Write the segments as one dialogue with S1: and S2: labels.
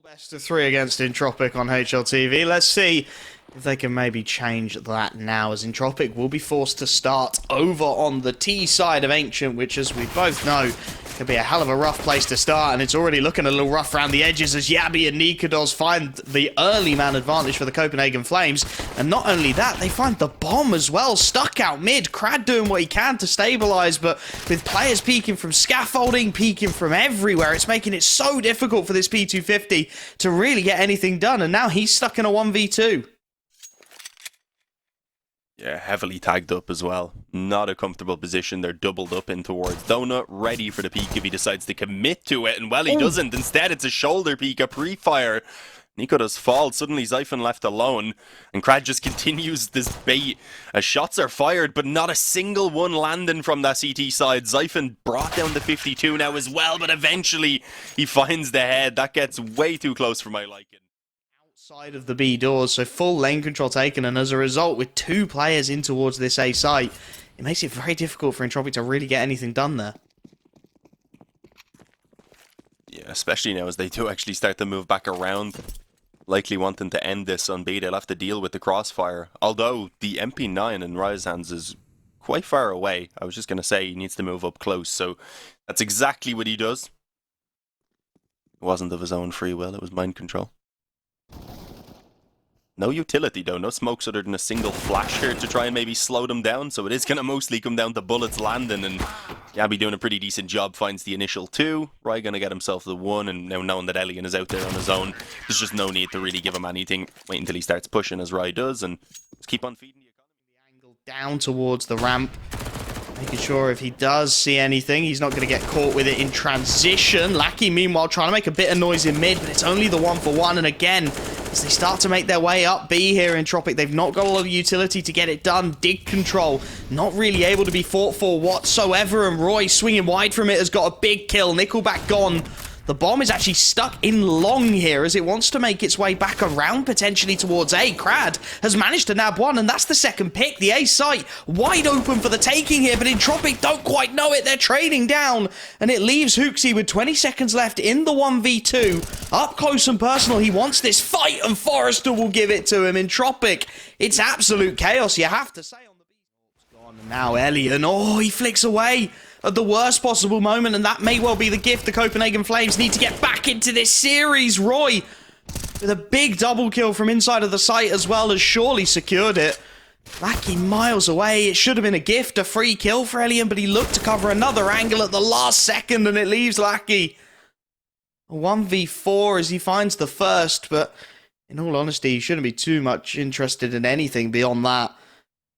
S1: Best of 3 against Entropiq on HLTV. Let's see if they can maybe change that now, as Entropiq will be forced to start over on the T side of Ancient, which, as we both know, can be a hell of a rough place to start, and it's already looking a little rough around the edges as Yabi and Nikodos find the early man advantage for the Copenhagen Flames. And not only that, they find the bomb as well, stuck out mid. Krad doing what he can to stabilize, but with players peeking from scaffolding, peeking from everywhere, it's making it so difficult for this P250 to really get anything done, and now he's stuck in a 1v2.
S2: Yeah, heavily tagged up as well. Not a comfortable position. They're doubled up in towards Donut, ready for the peek if he decides to commit to it. And well, he doesn't. Instead, it's a shoulder peek, a pre-fire. Nico does fall. Suddenly, Zyphon left alone. And Krad just continues this bait. As shots are fired, but not a single one landing from that CT side. Zyphon brought down the 52 now as well, but eventually he finds the head. That gets way too close for my liking.
S1: Side of the B doors, so full lane control taken, and as a result, with 2 players in towards this A site, it makes it very difficult for Entropiq to really get anything done there.
S2: Yeah, especially now as they do actually start to move back around, likely wanting to end this on B. They'll have to deal with the crossfire, although the MP9 in Raya's hands is quite far away. I was just going to say he needs to move up close, so that's exactly what he does. It wasn't of his own free will, it was mind control. No utility though, no smokes other than a single flash here to try and maybe slow them down, so it is going to mostly come down to bullets landing, and Yabi doing a pretty decent job, finds the initial 2, Rai going to get himself the 1, and now knowing that Elian is out there on his own, there's just no need to really give him anything. Wait until he starts pushing as Rai does, and just keep on feeding the economy.
S1: The angle down towards the ramp, making sure if he does see anything, he's not going to get caught with it in transition. Lackey, meanwhile, trying to make a bit of noise in mid, but it's only the 1-for-1, and again, as they start to make their way up B here in Entropiq, they've not got a lot of utility to get it done. Dig control, not really able to be fought for whatsoever, and Roy swinging wide from it has got a big kill. Nickelback gone. The bomb is actually stuck in long here as it wants to make its way back around potentially towards A. Krad has managed to nab 1, and that's the second pick. The A site wide open for the taking here, but Entropiq don't quite know it. They're trading down, and it leaves Hooksy with 20 seconds left in the 1v2. Up close and personal, he wants this fight, and Forrester will give it to him. Entropiq, it's absolute chaos, you have to say. On the B, gone, and now Elian, he flicks away at the worst possible moment, and that may well be the gift the Copenhagen Flames need to get back into this series. Roy, with a big double kill from inside of the site as well, has surely secured it. Lackey miles away. It should have been a gift, a free kill for Elian, but he looked to cover another angle at the last second, and it leaves Lackey a 1v4 as he finds the first, but in all honesty, he shouldn't be too much interested in anything beyond that.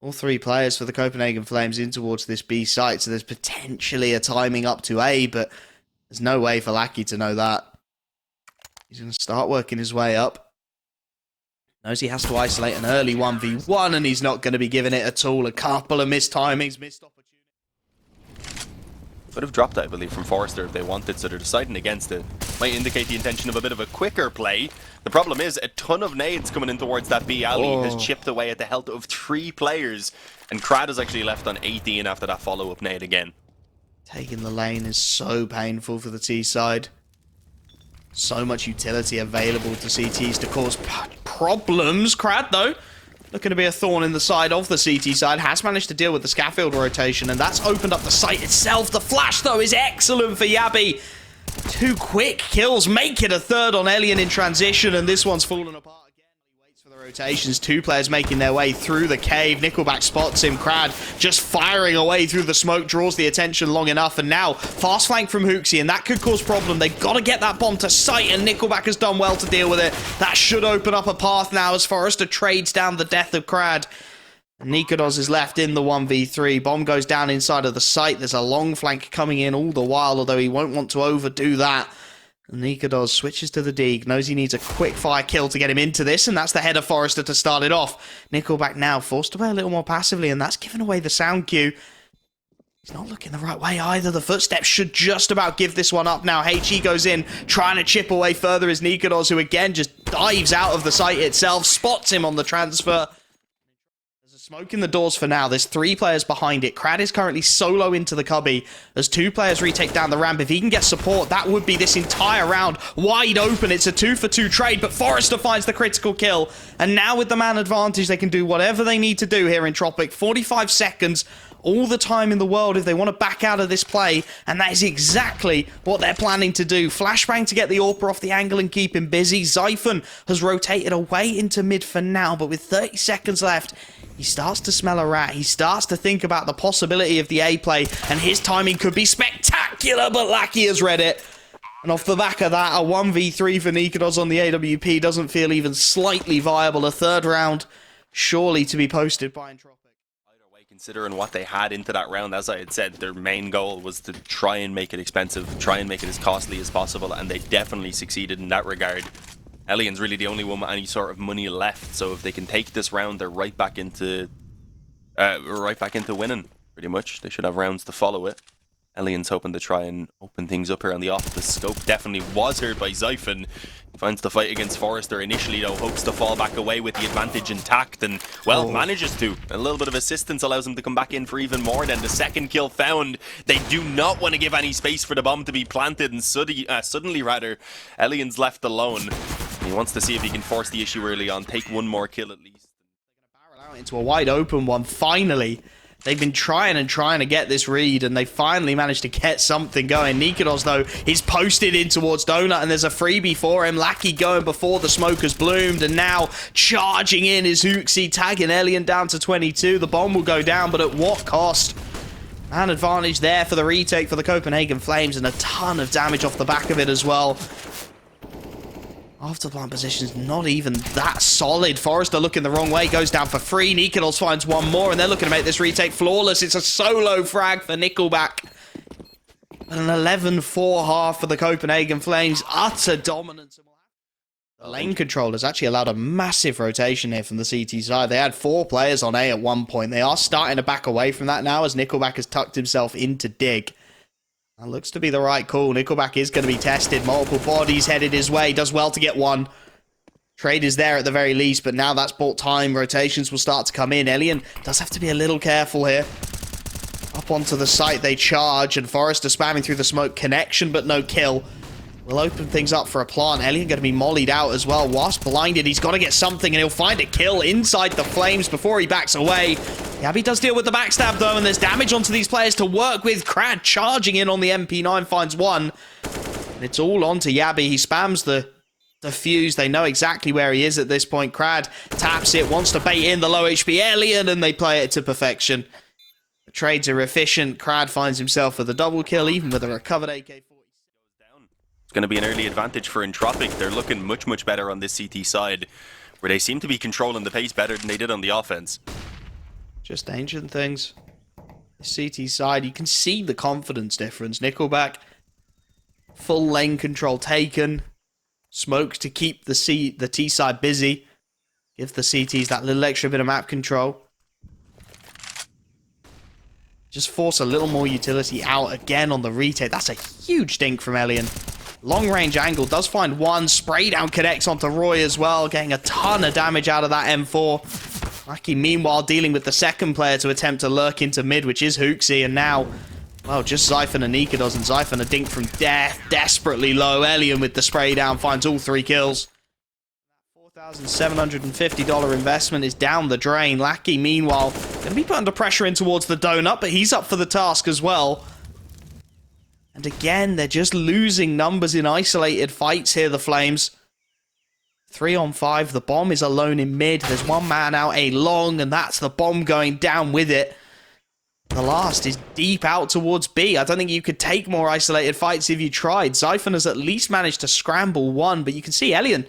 S1: All 3 players for the Copenhagen Flames in towards this B site, so there's potentially a timing up to A, but there's no way for Lackey to know that. He's going to start working his way up. Knows he has to isolate an early 1v1, and he's not going to be giving it at all. A couple of missed timings, missed opportunities.
S2: Could have dropped, I believe, from Forrester if they wanted, so they're deciding against it. Might indicate the intention of a bit of a quicker play. The problem is, a ton of nades coming in towards that B alley has chipped away at the health of 3 players, and Krad is actually left on 18 after that follow-up nade again.
S1: Taking the lane is so painful for the T side. So much utility available to CTs to cause problems. Krad, though, looking to be a thorn in the side of the CT side, has managed to deal with the scaffold rotation, and that's opened up the site itself. The flash, though, is excellent for Yabi. 2 quick kills make it a 3rd on Elian in transition, and this one's fallen apart again. He waits for the rotations. 2 players making their way through the cave. Nickelback spots him. Krad just firing away through the smoke, draws the attention long enough, and now fast flank from Hooksy, and that could cause problem. They've got to get that bomb to site, and Nickelback has done well to deal with it. That should open up a path now as Forrester trades down the death of Krad. Nikodos is left in the 1v3. Bomb goes down inside of the site. There's a long flank coming in all the while, although he won't want to overdo that. Nikodos switches to the Deeg, knows he needs a quick fire kill to get him into this, and that's the head of Forrester to start it off. Nickelback now forced to play a little more passively, and that's given away the sound cue. He's not looking the right way either. The footsteps should just about give this one up now. HE goes in, trying to chip away further as Nikodos, who again just dives out of the site itself, spots him on the transfer. Smoking the doors for now. There's 3 players behind it. Crad is currently solo into the cubby as 2 players retake down the ramp. If he can get support, that would be this entire round wide open. It's a 2-for-2 trade, but Forrester finds the critical kill. And now with the man advantage, they can do whatever they need to do here in Entropiq. 45 seconds, all the time in the world if they want to back out of this play, and that is exactly what they're planning to do. Flashbang to get the AWP off the angle and keep him busy. Zyphon has rotated away into mid for now, but with 30 seconds left, he starts to smell a rat. He starts to think about the possibility of the A play, and his timing could be spectacular, but Lackey has read it. And off the back of that, a 1v3 for Nikodos on the AWP doesn't feel even slightly viable. A 3rd round surely to be posted by Entropiq.
S2: Either way, considering what they had into that round, as I had said, their main goal was to try and make it expensive, try and make it as costly as possible, and they definitely succeeded in that regard. Elian's really the only one with any sort of money left, so if they can take this round, they're right back into winning, pretty much. They should have rounds to follow it. Elian's hoping to try and open things up here on the off. The scope definitely was heard by Zyphon. He finds the fight against Forrester initially, though, hopes to fall back away with the advantage intact, and, well, manages to. A little bit of assistance allows him to come back in for even more. Then the 2nd kill found. They do not want to give any space for the bomb to be planted, and suddenly, Elian's left alone. He wants to see if he can force the issue early on, take 1 more kill at least.
S1: Barrel out into a wide open one, finally. They've been trying to get this read, and they finally managed to get something going. Nikodos, though, is posted in towards Donut, and there's a freebie for him. Lackey going before the smoke has bloomed, and now charging in is Hooksy, tagging Elian down to 22. The bomb will go down, but at what cost? Man advantage there for the retake for the Copenhagen Flames, and a ton of damage off the back of it as well. After plant position's not even that solid. Forrester looking the wrong way, goes down for free. Nikodos finds 1 more, and they're looking to make this retake flawless. It's a solo frag for Nickelback. An 11-4 half for the Copenhagen Flames. Utter dominance. The lane controllers actually allowed a massive rotation here from the CT side. They had 4 players on A at one point. They are starting to back away from that now as Nickelback has tucked himself into dig. That looks to be the right call. Nickelback is going to be tested. Multiple bodies headed his way. Does well to get 1. Trade is there at the very least, but now that's bought time. Rotations will start to come in. Elian does have to be a little careful here. Up onto the site they charge, and Forrester spamming through the smoke connection, but no kill. We'll open things up for a plant. Elian going to be mollied out as well. Wasp blinded. He's got to get something, and he'll find a kill inside the flames before he backs away. Yabby does deal with the backstab, though, and there's damage onto these players to work with. Crad charging in on the MP9, finds 1. And it's all onto Yabby. He spams the fuse. They know exactly where he is at this point. Crad taps it, wants to bait in the low HP Elian, and they play it to perfection. The trades are efficient. Crad finds himself with a double kill, even with a recovered AK-47.
S2: It's going to be an early advantage for Entropiq. They're looking much, much better on this CT side, where they seem to be controlling the pace better than they did on the offense.
S1: Just ancient things. The CT side, you can see the confidence difference. Nickelback, full lane control taken. Smokes to keep the T side busy. Give the CTs that little extra bit of map control. Just force a little more utility out again on the retake. That's a huge dink from Elian. Long range angle does find 1. Spray down connects onto Roy as well, getting a ton of damage out of that M4. Lackey meanwhile dealing with the 2nd player to attempt to lurk into mid, which is Hooksy, and now, well, just Zyphon and Nikodos, and Zyphon a dink from death, desperately low. Elian with the spray down finds all 3 kills. $4,750 investment is down the drain. Lackey meanwhile going to be put under pressure in towards the donut, but he's up for the task as well. And again, they're just losing numbers in isolated fights here, the Flames. 3 on 5. The bomb is alone in mid. There's 1 man out A long, and that's the bomb going down with it. The last is deep out towards B. I don't think you could take more isolated fights if you tried. Zyphon has at least managed to scramble 1, but you can see Elian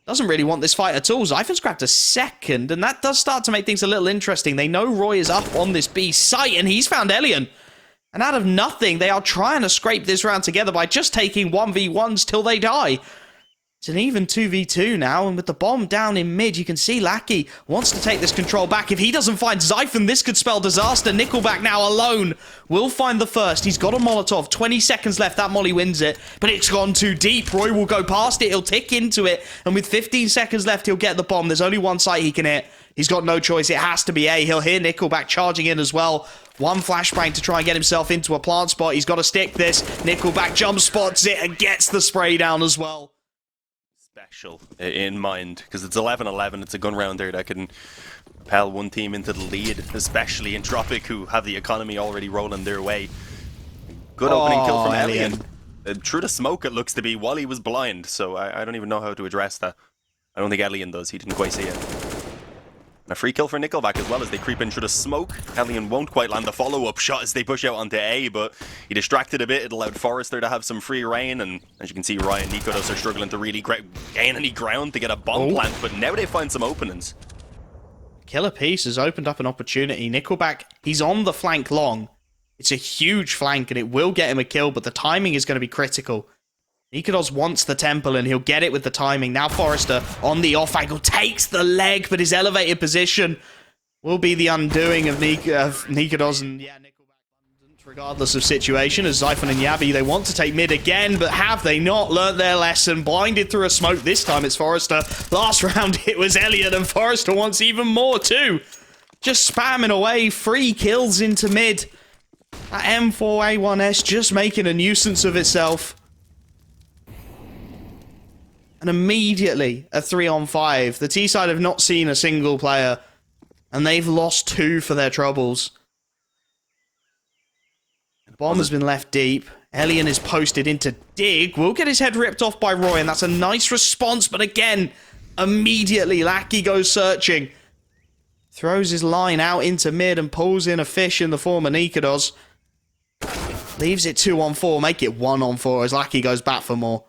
S1: doesn't really want this fight at all. Zyphon's grabbed a 2nd, and that does start to make things a little interesting. They know Roy is up on this B site, and he's found Elian. And out of nothing, they are trying to scrape this round together by just taking 1v1s till they die. It's an even 2v2 now, and with the bomb down in mid, you can see Lackey wants to take this control back. If he doesn't find Xiphon, this could spell disaster. Nickelback now alone will find the first. He's got a Molotov. 20 seconds left. That molly wins it, but it's gone too deep. Roy will go past it. He'll tick into it, and with 15 seconds left, he'll get the bomb. There's only one site he can hit. He's got no choice. It has to be A. He'll hear Nickelback charging in as well. One flashbang to try and get himself into a plant spot. He's got to stick this. Nickelback jump spots it and gets the spray down as well.
S2: Special in mind, because it's 11-11. It's a gun round there that can propel one team into the lead, especially Entropiq, who have the economy already rolling their way. Good opening kill from Alien. Through the smoke, it looks to be. Wally was blind, so I don't even know how to address that. I don't think Alien does. He didn't quite see it. And a free kill for Nickelback as well as they creep in through the smoke. Alien won't quite land the follow-up shot as they push out onto A, but he distracted a bit. It allowed Forrester to have some free reign, and as you can see, Ryan and Nikodos are struggling to really gain any ground to get a bomb plant, but now they find some openings.
S1: Killer Piece has opened up an opportunity. Nickelback, he's on the flank long. It's a huge flank, and it will get him a kill, but the timing is going to be critical. Nikodos wants the temple, and he'll get it with the timing. Now Forrester on the off angle takes the leg, but his elevated position will be the undoing of Nikodos. And yeah, Nickelback, regardless of situation, as Xiphon and Yabi, they want to take mid again, but have they not learnt their lesson? Blinded through a smoke. This time it's Forrester. Last round it was Elliot, and Forrester wants even more too. Just spamming away, 3 kills into mid. That M4A1S just making a nuisance of itself. And immediately, a 3-on-5. The T-side have not seen a single player, and they've lost 2 for their troubles. The bomb has been left deep. Elian is posted into Dig. Will get his head ripped off by Roy, and that's a nice response, but again, immediately, Lackey goes searching. Throws his line out into mid and pulls in a fish in the form of Nikodos. Leaves it 2-on-4, make it 1-on-4 as Lackey goes back for more.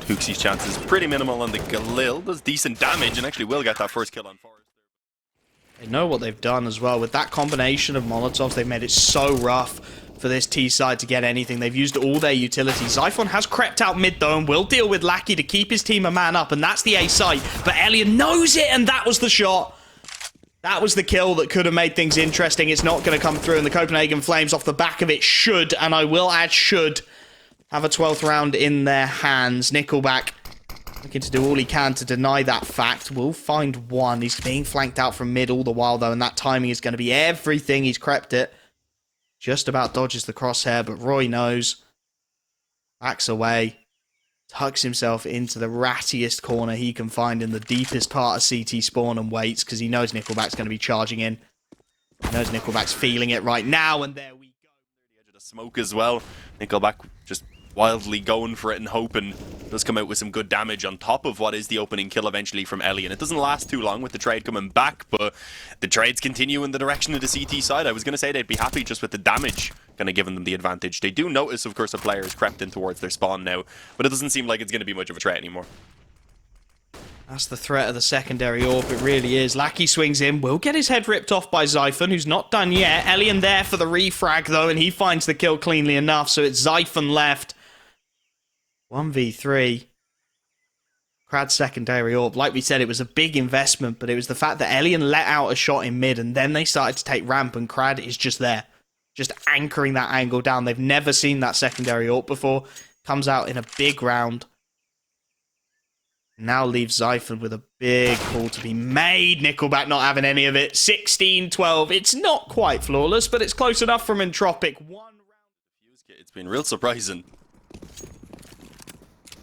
S2: Hooksy's chances pretty minimal on the Galil. Does decent damage and actually will get that first kill on Forrester.
S1: They know what they've done as well. With that combination of Molotovs, they've made it so rough for this T-side to get anything. They've used all their utilities. Xiphon has crept out mid though and will deal with Lackey to keep his team a man up, and that's the A site. But Elliot knows it, and that was the shot. That was the kill that could have made things interesting. It's not going to come through, and the Copenhagen Flames off the back of it should, and I will add should, have a 12th round in their hands. Nickelback looking to do all he can to deny that fact. Will find one. He's being flanked out from mid all the while, though, and that timing is going to be everything. He's crept it. Just about dodges the crosshair, but Roy knows. Backs away. Tucks himself into the rattiest corner he can find in the deepest part of CT spawn and waits, because he knows Nickelback's going to be charging in. He knows Nickelback's feeling it right now, and there we go.
S2: The edge of the smoke as well. Nickelback just wildly going for it and hoping does come out with some good damage on top of what is the opening kill eventually from Ellie. And it doesn't last too long with the trade coming back, but the trades continue in the direction of the CT side. I was going to say they'd be happy just with the damage kind of giving them the advantage. They do notice, of course, a player has crept in towards their spawn now, but it doesn't seem like it's going to be much of a threat anymore.
S1: That's the threat of the secondary orb, it really is. Lackey swings in, will get his head ripped off by Xiphon, who's not done yet. Elian there for the refrag, though, and he finds the kill cleanly enough, so it's Xiphon left. 1v3. Crad's secondary orb. Like we said, it was a big investment, but it was the fact that Elian let out a shot in mid, and then they started to take ramp, and Crad is just there. Just anchoring that angle down. They've never seen that secondary orb before. Comes out in a big round. Now leaves Xiphon with a big call to be made. Nickelback not having any of it. 16-12. It's not quite flawless, but it's close enough from Entropiq. One round.
S2: It's been real surprising.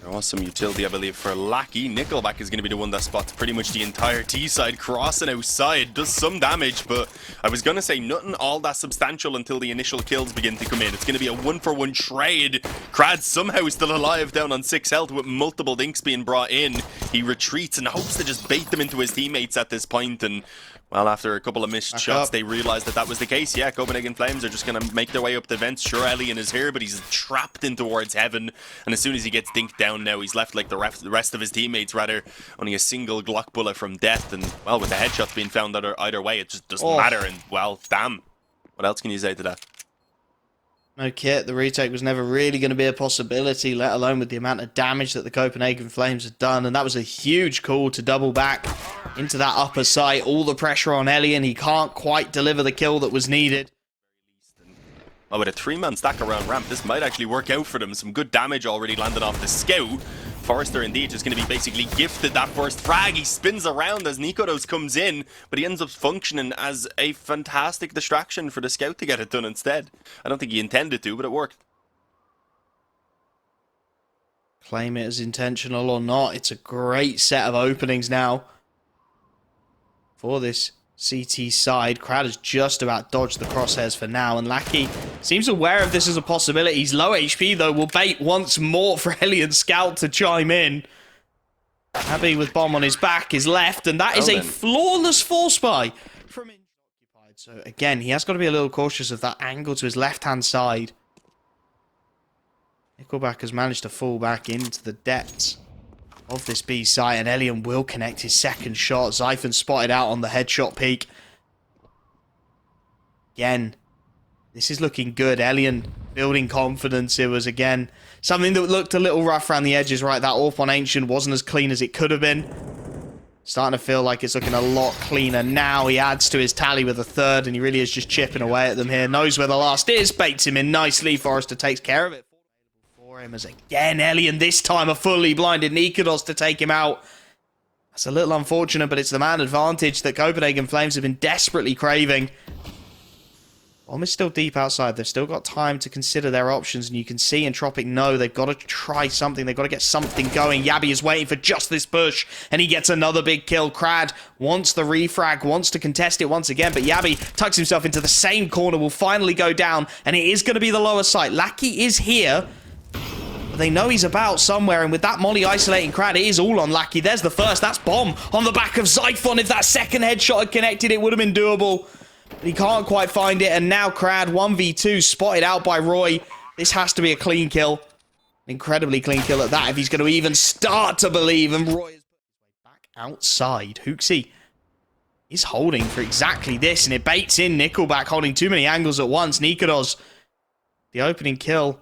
S2: There was some utility, I believe, for Lackey. Nickelback is going to be the one that spots pretty much the entire T-side crossing outside. Does some damage, but I was going to say nothing all that substantial until the initial kills begin to come in. It's going to be a 1-for-1 trade. Crad somehow still alive down on 6 health with multiple dinks being brought in. He retreats and hopes to just bait them into his teammates at this point, and well, after a couple of missed shots, they realized that that was the case. Yeah, Copenhagen Flames are just going to make their way up the vents. Sure, Elian is here, but he's trapped in towards heaven. And as soon as he gets dinked down now, he's left like the rest of his teammates, rather. Only a single Glock bullet from death. And, well, with the headshots being found either way, it just doesn't matter. And, well, damn. What else can you say to that?
S1: No kit. The retake was never really going to be a possibility, let alone with the amount of damage that the Copenhagen Flames had done. And that was a huge call to double back into that upper site. All the pressure on Elian. He can't quite deliver the kill that was needed.
S2: Oh, with a 3-man stack around ramp, this might actually work out for them. Some good damage already landed off the scout. Forrester indeed just going to be basically gifted that first frag. He spins around as Nikodos comes in, but he ends up functioning as a fantastic distraction for the scout to get it done instead. I don't think he intended to, but it worked.
S1: Claim it as intentional or not, it's a great set of openings now for this CT side. Crowd has just about dodged the crosshairs for now, and Lackey seems aware of this as a possibility. He's low HP though, will bait once more for Alien Scout to chime in. Abby with bomb on his back is left, and that is a flawless force buy from Entropiq. So again, he has got to be a little cautious of that angle to his left-hand side. Nickelback has managed to fall back into the depths of this B site, and Elian will connect his second shot. Zyphon spotted out on the headshot peak. Again, this is looking good. Elian building confidence. It was, again, something that looked a little rough around the edges, right? That AWP on Ancient wasn't as clean as it could have been. Starting to feel like it's looking a lot cleaner now. He adds to his tally with a third, and he really is just chipping away at them here. Knows where the last is, baits him in nicely. Forrester takes care of it for him as again Elian this time a fully blinded Nikodos to take him out. That's a little unfortunate, but it's the man advantage that Copenhagen Flames have been desperately craving. Bomb is still deep outside. They've still got time to consider their options, and you can see Entropiq know they've got to try something. They've got to get something going. Yabby is waiting for just this push, and he gets another big kill. Crad wants the refrag, wants to contest it once again, but Yabby tucks himself into the same corner, will finally go down, and it is going to be the lower site. Lackey is here. They know he's about somewhere, and with that molly isolating Crad, it is all on Lackey. There's the first. That's bomb on the back of Zyphon. If that second headshot had connected, it would have been doable. But he can't quite find it, and now Crad 1v2 spotted out by Roy. This has to be a clean kill. Incredibly clean kill at that, if he's going to even start to believe. And Roy is back outside. Hooksy is holding for exactly this, and it baits in Nickelback, holding too many angles at once. Nikodos, the opening kill.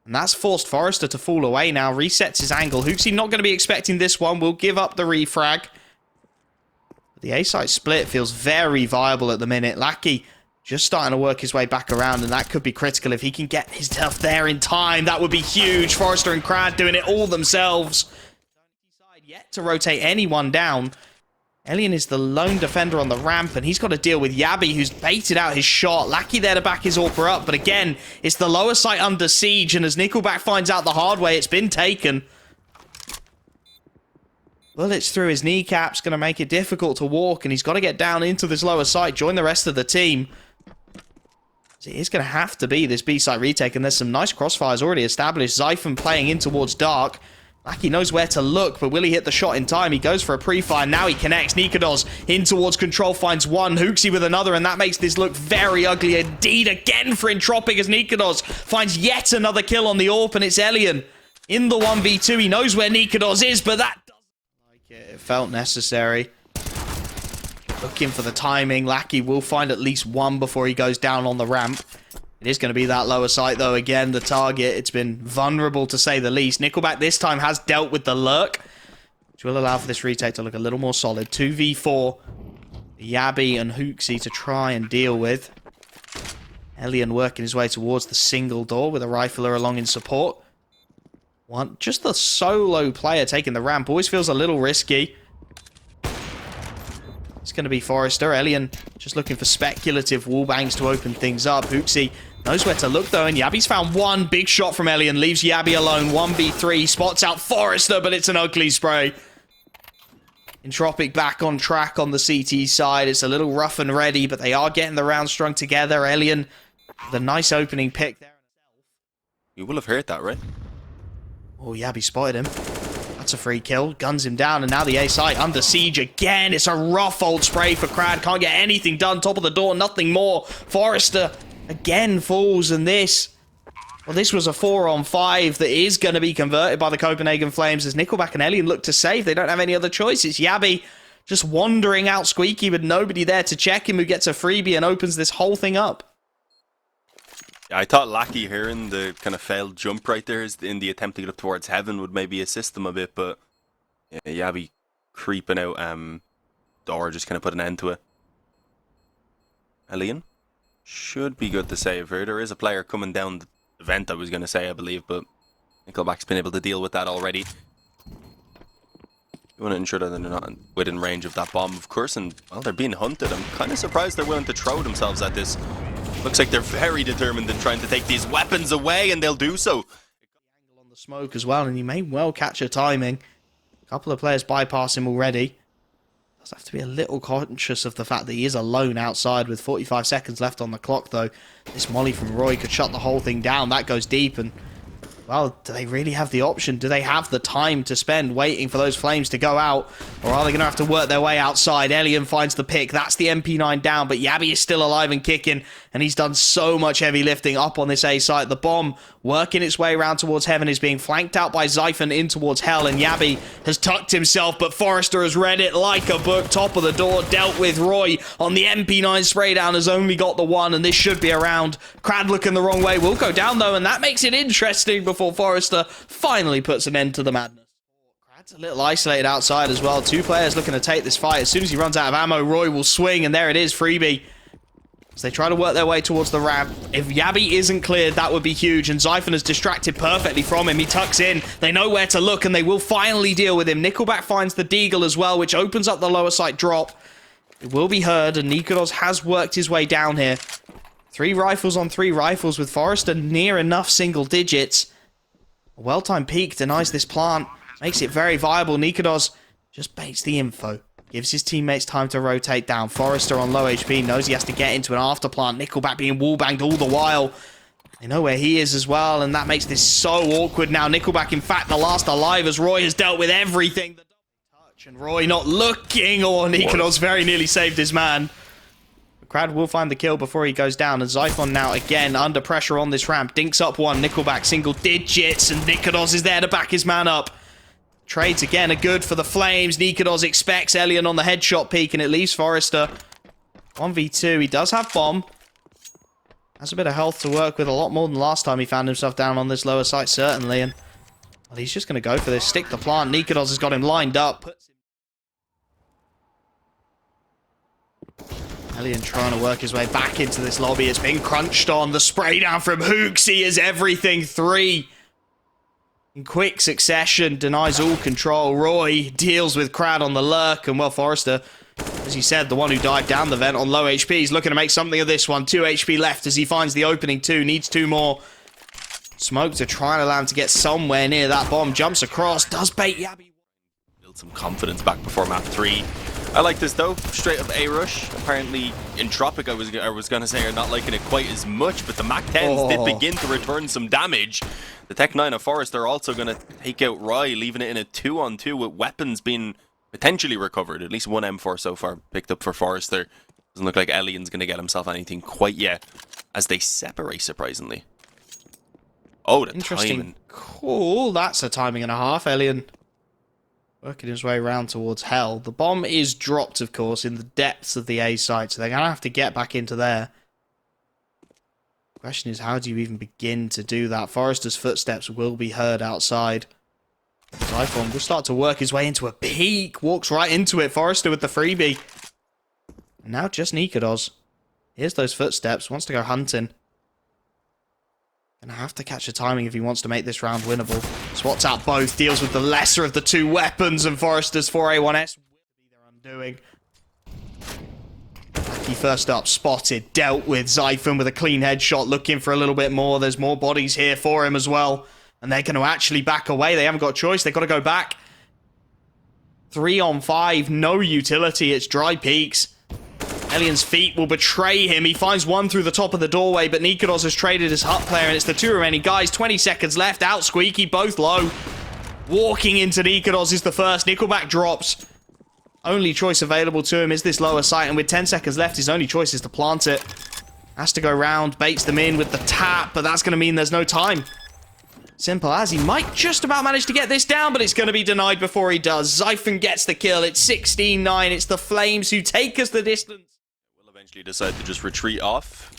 S1: And that's forced Forrester to fall away now. Resets his angle. Hooksy not going to be expecting this one. Will give up the refrag. But the A-site split feels very viable at the minute. Lackey just starting to work his way back around, and that could be critical if he can get his stuff there in time. That would be huge. Forrester and Crad doing it all themselves. Yet to rotate anyone down. Elian is the lone defender on the ramp, and he's got to deal with Yabby, who's baited out his shot. Lackey there to back his AWPer up, but again, it's the lower site under siege, and as Nickelback finds out the hard way, it's been taken. Bullets through his kneecaps, going to make it difficult to walk, and he's got to get down into this lower site, join the rest of the team. So it is going to have to be this B-site retake, and there's some nice crossfires already established. Zyphon playing in towards Dark. Lackey knows where to look, but will he hit the shot in time? He goes for a pre-fire. Now he connects. Nikodos in towards control, finds one. Hooksy with another, and that makes this look very ugly indeed. Again for Entropiq as Nikodos finds yet another kill on the AWP, and it's Elian in the 1v2. He knows where Nikodos is, but that doesn't like it. It felt necessary. Looking for the timing. Lackey will find at least one before he goes down on the ramp. It is going to be that lower site, though. Again, the target, it's been vulnerable, to say the least. Nickelback this time has dealt with the lurk, which will allow for this retake to look a little more solid. 2v4. Yabby and Hooksy to try and deal with. Elian working his way towards the single door with a rifler along in support. Just the solo player taking the ramp always feels a little risky. It's going to be Forrester. Elian just looking for speculative wallbangs to open things up. Hooksy knows where to look, though, and Yabby's found one big shot from Elian. Leaves Yabby alone. 1v3. Spots out Forrester, but it's an ugly spray. Entropiq back on track on the CT side. It's a little rough and ready, but they are getting the round strung together. Elian, the nice opening pick there.
S2: You will have heard that, right?
S1: Oh, Yabby spotted him. That's a free kill. Guns him down, and now the A site under siege again. It's a rough old spray for Crad. Can't get anything done. Top of the door, nothing more. Forrester again falls, and this... Well, this was a 4-on-5 that is going to be converted by the Copenhagen Flames as Nickelback and Elian look to save. They don't have any other choice. It's Yabby just wandering out squeaky with nobody there to check him, who gets a freebie and opens this whole thing up.
S2: Yeah, I thought Lackey hearing the kind of failed jump right there in the attempt to get up towards heaven would maybe assist them a bit, but yeah, Yabi creeping out door just kind of put an end to it. Alien should be good to save here. There is a player coming down the vent, I was going to say, I believe, but Nickelback's been able to deal with that already. You want to ensure that they're not within range of that bomb, of course, and, well, they're being hunted. I'm kind of surprised they're willing to throw themselves at this. Looks like they're very determined in trying to take these weapons away, and they'll do so.
S1: On the smoke as well, and he may well catch a timing. A couple of players bypass him already. Does have to be a little conscious of the fact that he is alone outside with 45 seconds left on the clock, though. This molly from Roy could shut the whole thing down. That goes deep, and, well, do they really have the option? Do they have the time to spend waiting for those flames to go out? Or are they going to have to work their way outside? Elian finds the pick. That's the MP9 down, but Yabi is still alive and kicking, and he's done so much heavy lifting up on this A site. The bomb working its way around towards heaven is being flanked out by Zyphon in towards hell, and Yabi has tucked himself, but Forrester has read it like a book. Top of the door, dealt with. Roy on the MP9 spray down has only got the one, and this should be around. Crad looking the wrong way, will go down though, and that makes it interesting before Forrester finally puts an end to the madness. Crad's a little isolated outside as well. Two players looking to take this fight. As soon as he runs out of ammo, Roy will swing, and there it is, freebie. As they try to work their way towards the ramp. If Yabi isn't cleared, that would be huge, and Zyphon is distracted perfectly from him. He tucks in. They know where to look, and they will finally deal with him. Nickelback finds the Deagle as well, which opens up the lower site drop. It will be heard, and Nikodos has worked his way down here. 3 rifles on 3 rifles with Forrester near enough single digits. A well-timed peek denies this plant. Makes it very viable. Nikodos just baits the info. Gives his teammates time to rotate down. Forrester on low HP knows he has to get into an after plant. Nickelback being wallbanged all the while. They know where he is as well, and that makes this so awkward now. Nickelback, in fact, the last alive as Roy has dealt with everything. The touch, and Roy not looking. Oh, Nikodos very nearly saved his man. Crad will find the kill before he goes down, and Zyphon now again under pressure on this ramp. Dinks up one. Nickelback single digits, and Nikodos is there to back his man up. Trades again are good for the Flames. Nikodos expects Elian on the headshot peak, and it leaves Forrester 1v2. He does have bomb. Has a bit of health to work with, a lot more than last time he found himself down on this lower site, certainly. And, well, he's just going to go for this. Stick the plant. Nikodos has got him lined up. Elian trying to work his way back into this lobby. It's been crunched on. The spray down from Hooksy is everything. 3. In quick succession, denies all control. Roy deals with Crad on the lurk, and, well, Forrester, as he said, the one who dived down the vent on low HP, he's looking to make something of this one. 2 HP left as he finds the opening 2, needs 2 more. Smoke to try and allow him to get somewhere near that bomb, jumps across, does bait Yabi.
S2: Build some confidence back before map 3. I like this though, straight up A rush. Apparently, Entropiq, I was gonna say, are not liking it quite as much, but the Mac 10s did begin to return some damage. The Tech 9 of Forrest are also gonna take out Roy, leaving it in a 2-on-2 with weapons being potentially recovered. At least 1 M4 so far picked up for Forrester. Doesn't look like Elian's gonna get himself anything quite yet, as they separate surprisingly. Oh, the
S1: interesting
S2: timing.
S1: Cool, that's a timing and a half. Elian working his way around towards hell. The bomb is dropped, of course, in the depths of the A site, so they're going to have to get back into there. The question is, how do you even begin to do that? Forrester's footsteps will be heard outside. Zyphon will start to work his way into a peak. Walks right into it. Forrester with the freebie. And now just Nikodos. Here's those footsteps. Wants to go hunting. Gonna have to catch the timing if he wants to make this round winnable. Swats out both, deals with the lesser of the 2 weapons, and Forrester's 4A1S will be their undoing. He first up, spotted, dealt with. Zyphon with a clean headshot, looking for a little bit more. There's more bodies here for him as well. And they're going to actually back away. They haven't got a choice. They've got to go back. 3 on 5, no utility. It's dry peaks. Elian's feet will betray him. He finds one through the top of the doorway, but Nikodos has traded his hut player, and it's the 2 remaining guys. 20 seconds left. Out Squeaky, both low. Walking into Nikodos is the first. Nickelback drops. Only choice available to him is this lower site, and with 10 seconds left, his only choice is to plant it. Has to go round, baits them in with the tap, but that's going to mean there's no time. Simple as. He might just about manage to get this down, but it's going to be denied before he does. Zyphon gets the kill. It's 16-9. It's the Flames who take us the distance.
S2: Will eventually decide to just retreat off.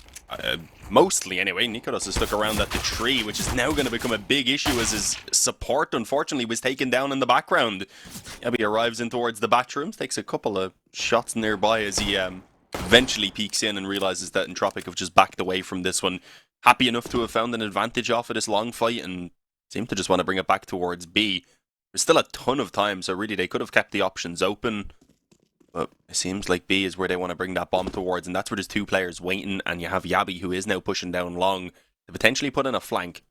S2: Mostly anyway. Nikodos has stuck around at the tree, which is now going to become a big issue as his support, unfortunately, was taken down in the background. Yabi arrives in towards the bathrooms, takes a couple of shots nearby as he eventually peeks in and realizes that Entropiq have just backed away from this one. Happy enough to have found an advantage off of this long fight and seem to just want to bring it back towards B. There's still a ton of time, so really they could have kept the options open. But it seems like B is where they want to bring that bomb towards, and that's where there's two players waiting, and you have Yabi, who is now pushing down long, to potentially put in a flank.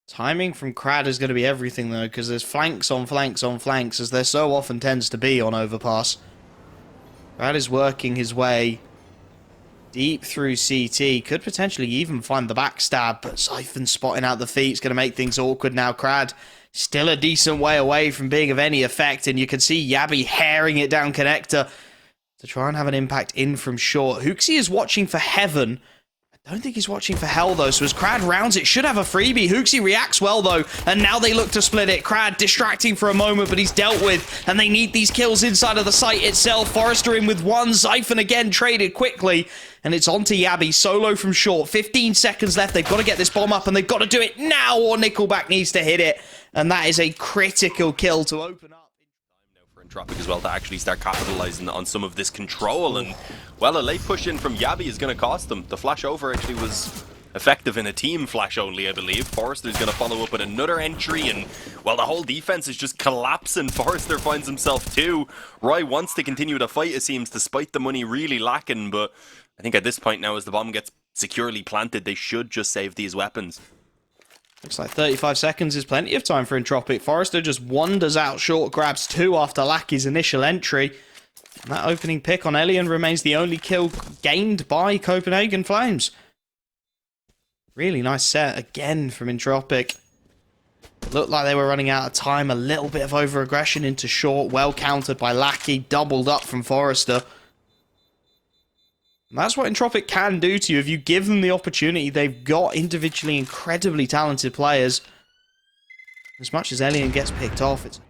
S1: Timing from Crad is going to be everything, though, because there's flanks on flanks on flanks, as there so often tends to be on Overpass. Crad is working his way deep through CT, could potentially even find the backstab, but Siphon spotting out the feet is going to make things awkward now. Crad still a decent way away from being of any effect, and you can see Yabi herring it down connector to try and have an impact in from short. Hooksy is watching for heaven. I don't think he's watching for hell, though, so as Crad rounds it, should have a freebie. Hooksy reacts well, though, and now they look to split it. Crad distracting for a moment, but he's dealt with, and they need these kills inside of the site itself. Forrester in with one. Siphon again traded quickly, and it's on to Yabi, solo from short. 15 seconds left. They've got to get this bomb up, and they've got to do it now, or Nickelback needs to hit it. And that is a critical kill to open up.
S2: For Entropiq as well to actually start capitalizing on some of this control. And, well, a late push in from Yabi is going to cost them. The flash over actually was effective in a team flash only, I believe. Forrester's going to follow up with another entry. And, well, the whole defense is just collapsing. Forrester finds himself too. Roy wants to continue the fight, it seems, despite the money really lacking. But I think at this point now, as the bomb gets securely planted, they should just save these weapons.
S1: Looks like 35 seconds is plenty of time for Entropiq. Forrester just wanders out short, grabs two after Lackey's initial entry. And that opening pick on Elian remains the only kill gained by Copenhagen Flames. Really nice set again from Entropiq. Looked like they were running out of time. A little bit of over-aggression into short. Well countered by Lackey. Doubled up from Forrester. And that's what Entropiq can do to you if you give them the opportunity. They've got individually incredibly talented players. As much as Elian gets picked off, it's...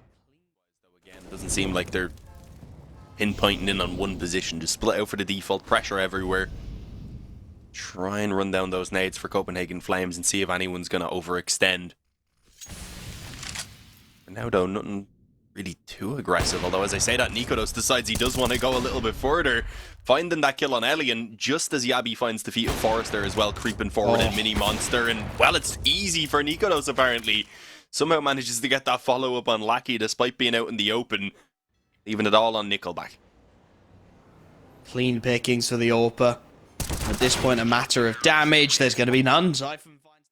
S2: Again, it doesn't seem like they're pinpointing in on one position. Just split out for the default, pressure everywhere. Try and run down those nades for Copenhagen Flames and see if anyone's going to overextend. And now, though, nothing really too aggressive, although as I say that, Nikodos decides he does want to go a little bit further, finding that kill on Elian just as Yabi finds defeat of Forrester as well, creeping forward in Mini Monster, and well, it's easy for Nikodos apparently. Somehow manages to get that follow-up on Lackey despite being out in the open, leaving it all on Nickelback.
S1: Clean pickings for the AWPer. At this point, a matter of damage. There's going to be none. Siphon finds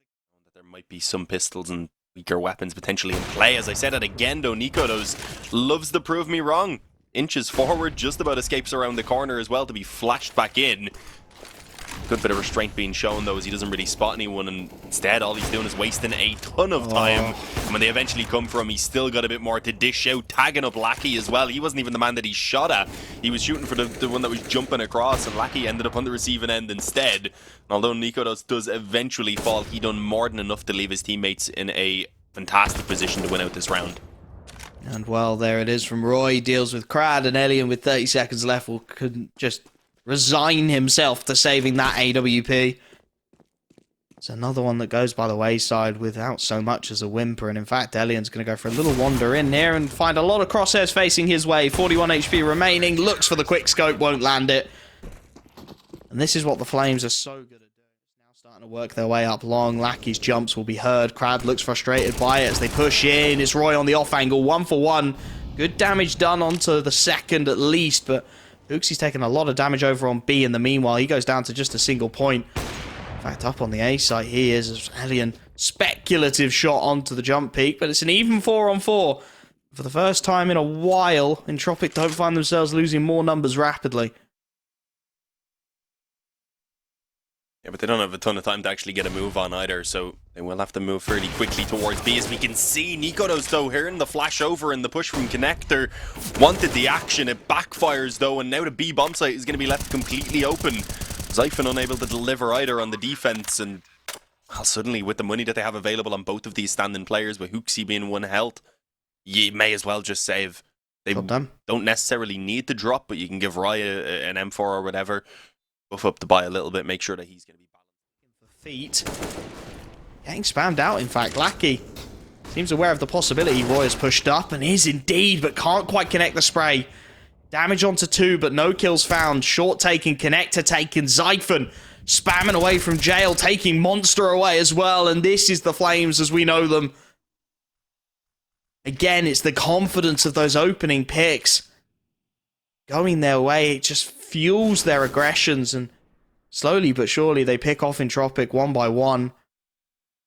S2: there might be some pistols and weaker weapons potentially in play. As I said it again, though, Nikodos loves to prove me wrong. Inches forward, just about escapes around the corner as well to be flashed back in. Good bit of restraint being shown, though, as he doesn't really spot anyone, and instead all he's doing is wasting a ton of time. And when they eventually come for him, he's still got a bit more to dish out, tagging up Lackey as well. He wasn't even the man that he shot at. He was shooting for the one that was jumping across, and Lackey ended up on the receiving end instead. And although Nikodos does eventually fall, he done more than enough to leave his teammates in a fantastic position to win out this round.
S1: And well, there it is from Roy. Deals with Crad, and Elian with 30 seconds left couldn't just resign himself to saving that AWP. It's another one that goes by the wayside without so much as a whimper. And in fact, Elian's going to go for a little wander in here and find a lot of crosshairs facing his way. 41 HP remaining. Looks for the quick scope, won't land it. And this is what the Flames are so good at doing. Now starting to work their way up long. Lackey's jumps will be heard. Crab looks frustrated by it as they push in. It's Roy on the off angle. 1 for 1. Good damage done onto the second at least, but Hooksy's taking a lot of damage over on B in the meanwhile. He goes down to just a single point. In fact, up on the A site he is as Elian speculative shot onto the jump peak, but it's an even 4-on-4. For the first time in a while, Entropiq don't find themselves losing more numbers rapidly.
S2: Yeah, but they don't have a ton of time to actually get a move on either, so they will have to move fairly quickly towards B. As we can see, Nikodos, though, hearing the flash over and the push from Connector, wanted the action. It backfires, though, and now the B bomb site is going to be left completely open. Siphon unable to deliver either on the defense, and well, suddenly, with the money that they have available on both of these standing players, with Hooksy being 1 health, you may as well just save. They don't necessarily need to drop, but you can give Raya an M4 or whatever. buff up the buy a little bit, make sure that he's going to be balanced.
S1: Feet. Getting spammed out, in fact. Lackey seems aware of the possibility. Roy has pushed up and is indeed, but can't quite connect the spray. Damage onto 2, but no kills found. Short taken, connector taken. Zyphon spamming away from jail, taking Monster away as well. And this is the Flames as we know them. Again, it's the confidence of those opening picks going their way. It just fuels their aggressions, and slowly but surely they pick off Entropiq one by one.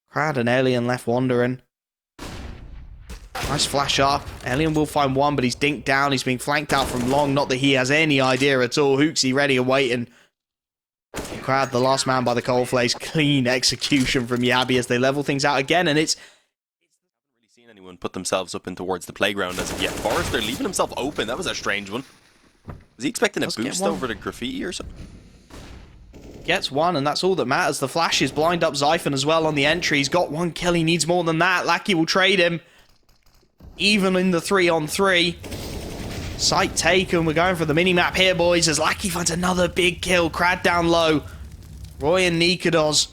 S1: Crad and Alien left wandering. Nice flash up. Alien will find one, but he's dinked down. He's being flanked out from long. Not that he has any idea at all. Hooksy ready and waiting. Crad, the last man by the coalface. Clean execution from Yabi as they level things out again, and it's...
S2: haven't really seen anyone put themselves up in towards the playground as of yet. Forrester leaving himself open. That was a strange one. Was he expecting a boost over the graffiti or something?
S1: Gets one, and that's all that matters. The flashes blind up Zyphon as well on the entry. He's got one kill. He needs more than that. Lackey will trade him. Even in the 3-on-3. Site taken. We're going for the minimap here, boys, as Lackey finds another big kill. Crad down low. Roy and Nikodos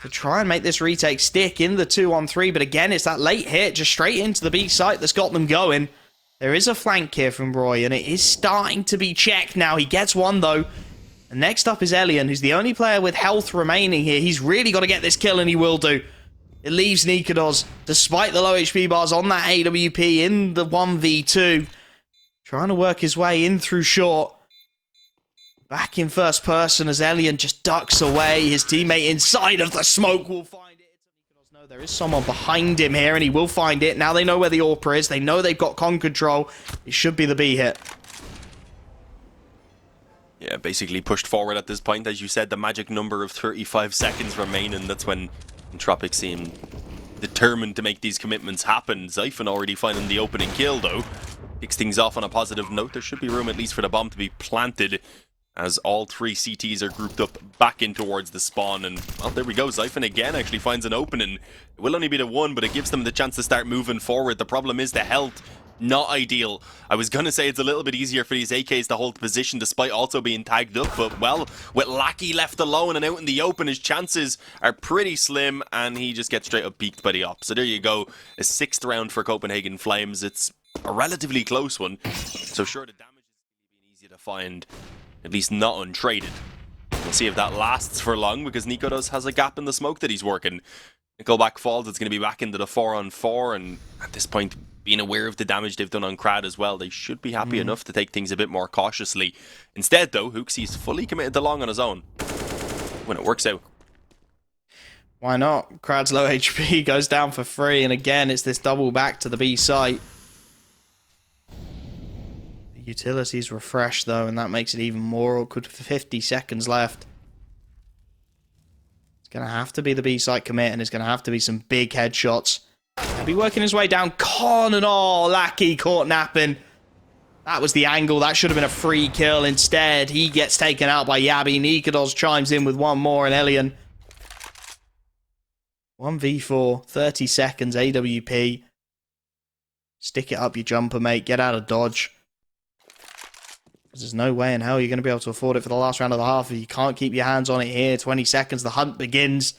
S1: to try and make this retake stick in the 2-on-3. But again, it's that late hit just straight into the B site that's got them going. There is a flank here from Roy, and it is starting to be checked now. He gets one, though. And next up is Elian, who's the only player with health remaining here. He's really got to get this kill, and he will do. It leaves Nikodos, despite the low HP bars on that AWP in the 1v2. Trying to work his way in through short. Back in first person as Elian just ducks away. His teammate inside of the smoke will find it. No, there is someone behind him here, and he will find it. Now they know where the AWP is. They know they've got con control. It should be the B hit.
S2: Yeah, basically pushed forward at this point. As you said, the magic number of 35 seconds remaining. That's when Entropiq seem determined to make these commitments happen. Zyphon already finding the opening kill, though. Kicks things off on a positive note. There should be room at least for the bomb to be planted as all 3 CTs are grouped up back in towards the spawn. And, well, there we go. Zyphon again actually finds an opening. It will only be the 1, but it gives them the chance to start moving forward. The problem is the health. Not ideal. I was going to say it's a little bit easier for these AKs to hold position despite also being tagged up, but, well, with Lackey left alone and out in the open, his chances are pretty slim, and he just gets straight up peeked by the op. So there you go, a 6th round for Copenhagen Flames. It's a relatively close one, so sure, the damage is easy to find, at least not untraded. We'll see if that lasts for long, because Nikodos has a gap in the smoke that he's working. Nickelback falls, it's going to be back into the 4-on-4, and at this point, being aware of the damage they've done on Crad as well, they should be happy enough to take things a bit more cautiously. Instead, though, Hooksy's fully committed to long on his own. When it works out.
S1: Why not? Crad's low HP goes down for free, and again, it's this double back to the B site. The utility's refreshed, though, and that makes it even more awkward for 50 seconds left. It's going to have to be the B site commit, and it's going to have to be some big headshots. He'll be working his way down. Con and all. Lackey caught napping. That was the angle. That should have been a free kill. Instead, he gets taken out by Yabi. Nikodos chimes in with one more, and Elian. 1v4. 30 seconds. AWP. Stick it up, you jumper, mate. Get out of dodge. Because there's no way in hell you're going to be able to afford it for the last round of the half. If you can't keep your hands on it here. 20 seconds. The hunt begins.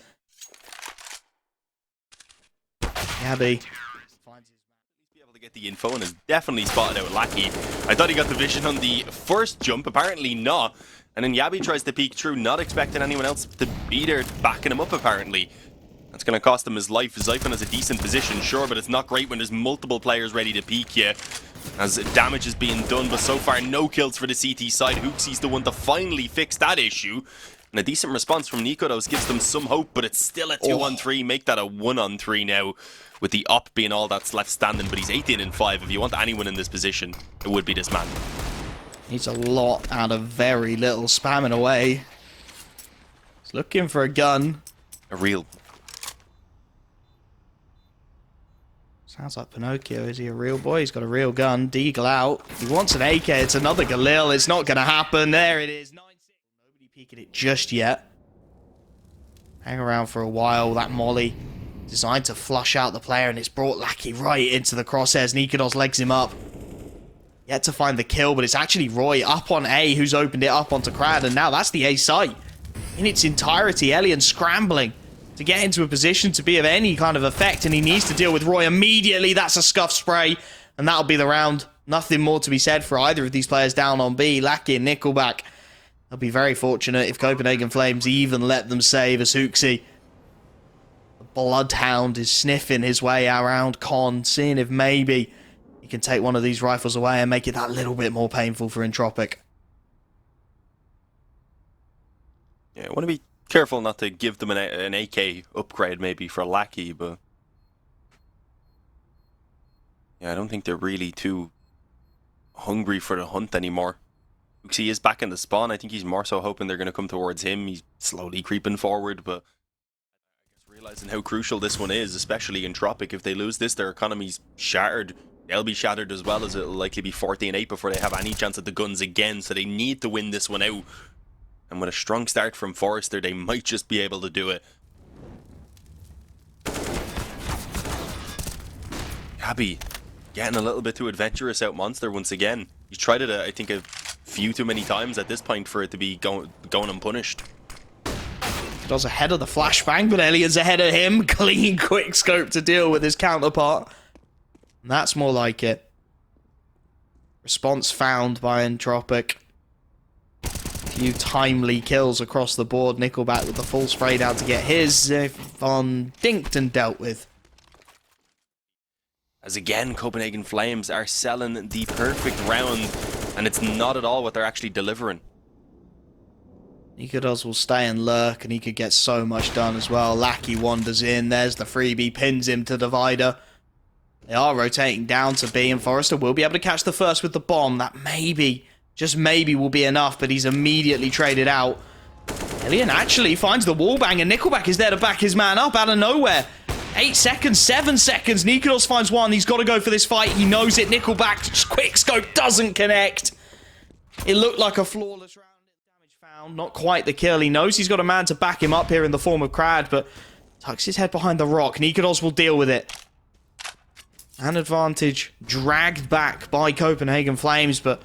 S1: Yabi finds
S2: be able to get the info and has definitely spotted out Lackey. I thought he got the vision on the first jump, apparently not. And then Yabi tries to peek through, not expecting anyone else to be there backing him up, apparently. That's going to cost him his life. Zyphon has a decent position, sure, but it's not great when there's multiple players ready to peek you, as damage is being done, but so far no kills for the CT side. Hooksy's the one to finally fix that issue. And a decent response from Nikodos gives them some hope, but it's still a 2-on-3. Make that a 1-on-3 now, with the op being all that's left standing. But he's 18-5. If you want anyone in this position, it would be this man.
S1: Needs a lot out of very little, spamming away. He's looking for a gun.
S2: A real.
S1: Sounds like Pinocchio. Is he a real boy? He's got a real gun. Deagle out. He wants an AK. It's another Galil. It's not going to happen. There it is. 9-6. Nobody peeking it just yet. Hang around for a while. That molly designed to flush out the player, and it's brought Lackey right into the crosshairs. Nikodos legs him up. Yet to find the kill, but it's actually Roy up on A who's opened it up onto Crad, and now that's the A site. In its entirety, Elian scrambling to get into a position to be of any kind of effect, and he needs to deal with Roy immediately. That's a scuff spray, and that'll be the round. Nothing more to be said for either of these players down on B. Lackey and Nickelback. They'll be very fortunate if Copenhagen Flames even let them save as Hooksy. The Bloodhound is sniffing his way around Con, seeing if maybe he can take one of these rifles away and make it that little bit more painful for Entropiq.
S2: Yeah, I want to be careful not to give them an AK upgrade maybe for Lackey, but yeah, I don't think they're really too hungry for the hunt anymore. He is back in the spawn. I think he's more so hoping they're going to come towards him. He's slowly creeping forward, but I guess realizing how crucial this one is, especially Entropiq. If they lose this, their economy's shattered. They'll be shattered as well, as it'll likely be 14-8 before they have any chance at the guns again, so they need to win this one out. And with a strong start from Forrester, they might just be able to do it. Gabby getting a little bit too adventurous out Monster once again. He's tried it, I think, a few too many times at this point for it to be going unpunished.
S1: Does ahead of the flashbang, but Elian's ahead of him. Clean quick scope to deal with his counterpart. And that's more like it. Response found by Entropiq. Few timely kills across the board. Nickelback with the full spray down to get his. Von dinked and dealt with.
S2: As again, Copenhagen Flames are selling the perfect round, and it's not at all what they're actually delivering.
S1: Nikodos will stay and lurk, and he could get so much done as well. Lackey wanders in. There's the freebie, pins him to Divider. They are rotating down to B, and Forrester will be able to catch the first with the bomb. That maybe, just maybe, will be enough, but he's immediately traded out. Elian actually finds the wallbang, and Nickelback is there to back his man up out of nowhere. 8 seconds, 7 seconds. Nikodos finds one. He's got to go for this fight. He knows it. Nickelback's quickscope doesn't connect. It looked like a flawless round. Damage found. Not quite the kill. He knows he's got a man to back him up here in the form of Crad, but tucks his head behind the rock. Nikodos will deal with it. An advantage dragged back by Copenhagen Flames, but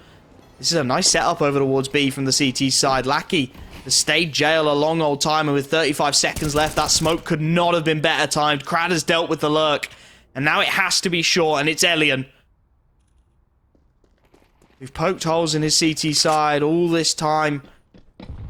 S1: this is a nice setup over towards B from the CT side. Lackey has stayed jail a long old time, and with 35 seconds left, that smoke could not have been better timed. Crad has dealt with the lurk, and now it has to be short, and it's Elian. We've poked holes in his CT side all this time.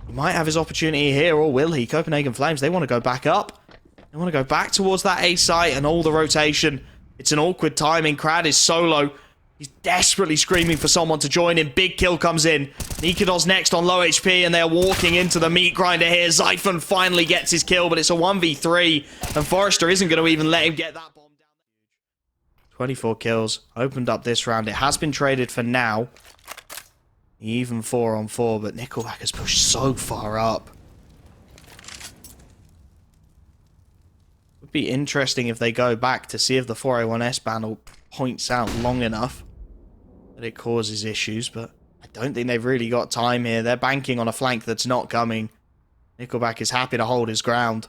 S1: He might have his opportunity here, or will he? Copenhagen Flames, they want to go back up. They want to go back towards that A site and all the rotation. It's an awkward timing. Crad is solo. He's desperately screaming for someone to join him. Big kill comes in. Nikodos next on low HP, and they're walking into the meat grinder here. Zyphon finally gets his kill, but it's a 1v3, and Forrester isn't going to even let him get that bomb down. 24 kills. Opened up this round. It has been traded for now. Even 4-on-4, but Nickelback has pushed so far up. Would be interesting if they go back to see if the 4A1S banner points out long enough that it causes issues, but I don't think they've really got time here. They're banking on a flank that's not coming. Nickelback is happy to hold his ground.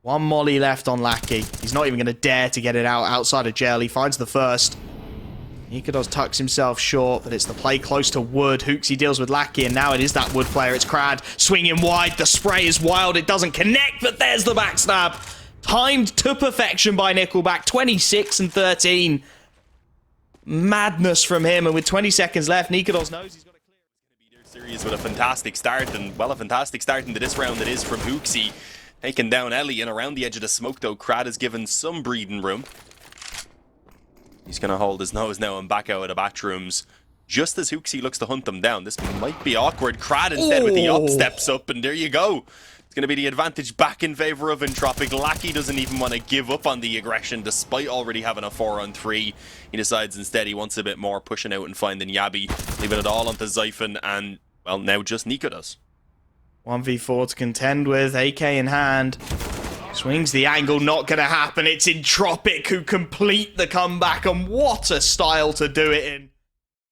S1: One molly left on Lackey. He's not even going to dare to get it out outside of jail. He finds the first. Nikodos tucks himself short, but it's the play close to Wood. Hooksy deals with Lackey, and now it is that Wood player. It's Crad swinging wide. The spray is wild. It doesn't connect, but there's the backstab. Timed to perfection by Nickelback. 26 and 13. Madness from him, and with 20 seconds left, Nikodos knows he's got to clear.
S2: It's going to be their series with a fantastic start, and well, a fantastic start into this round it is from Hooksy. Taking down Ellie, and around the edge of the smoke, though, Crad is given some breathing room. He's going to hold his nose now and back out of the bathrooms. Just as Hooksy looks to hunt them down. This might be awkward. Crad instead with the up steps up, and there you go. It's going to be the advantage back in favor of Entropiq. Lackey doesn't even want to give up on the aggression despite already having a 4-on-3. He decides instead he wants a bit more, pushing out and finding Yabi, leaving it all onto Zyphon, and, well, now just Nikodos.
S1: 1v4 to contend with, AK in hand. Swings the angle, not going to happen. It's Entropiq who complete the comeback, and what a style to do it in.